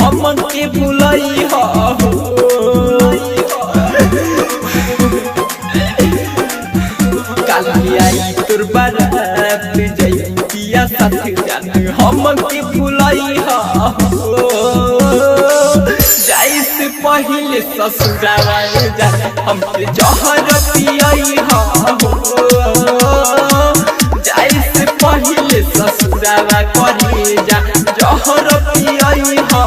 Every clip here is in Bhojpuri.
हम के भुलई हो काली आई तोर बारात जाई पिया साथ जान हम के भुलई हो जाई से पहले ससुरावा जा हमके जहर पियई हो जाई से पहले ससुरावा करे जा जहर पियई हो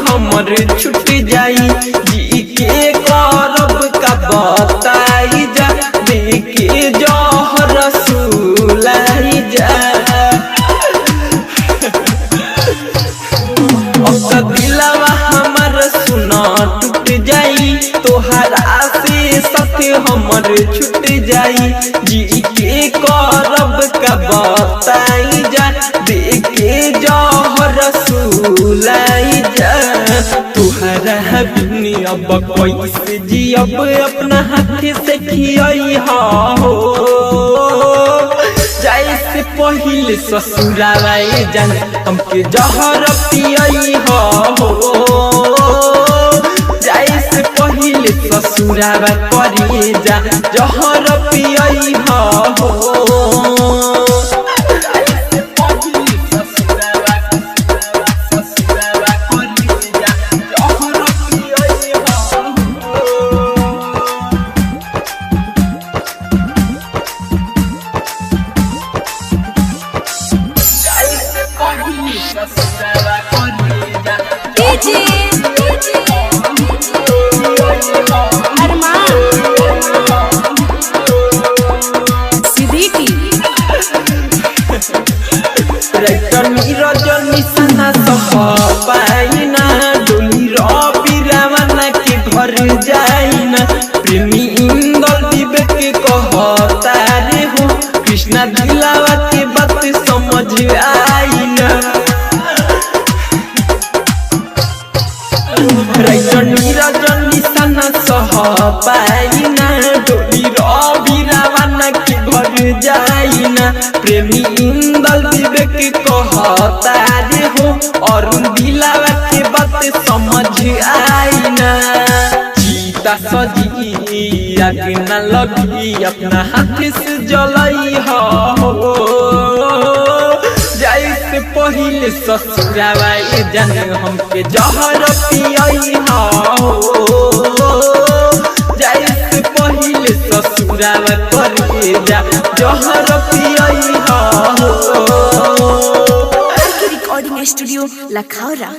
हमर छुट जाई जी के करब का बताई जा देखे जहर सुलाई जा अब दिलवा हमर सुना टूट जाई तोहरा से साथ हमर छुट जाई जी के करब का बताई जा देखे जहर सुलाई जा तुहरा बिनी अब कैसे जियब अपना हाथ से खियई हो जाए से पहले ससुरावा जान हमके जहर पियई हो जाए से पहले ससुरावा करे जा जहर पियई हो रजनी सना सह पाइना डोली रविरावना के घर जाइना प्रेमी इंदल दिबे के कहता रे हो कृष्णा दिलावा के बात समझ आइना रजनी सना सह पाइना डोली रविरावना के घर जाइना प्रेमी इंदल दिबे के कहता रे हो और दिलावा के बात समझ आइना चीता सजी आग न लगी अपना हाथ से जलई हो जाए से पहले ससुरावा जान हमके जहर पियई हो जाए से पहले ससुरावा करे जा जहर पियई हो रिकॉर्डिंग स्टूडियो लखौरा।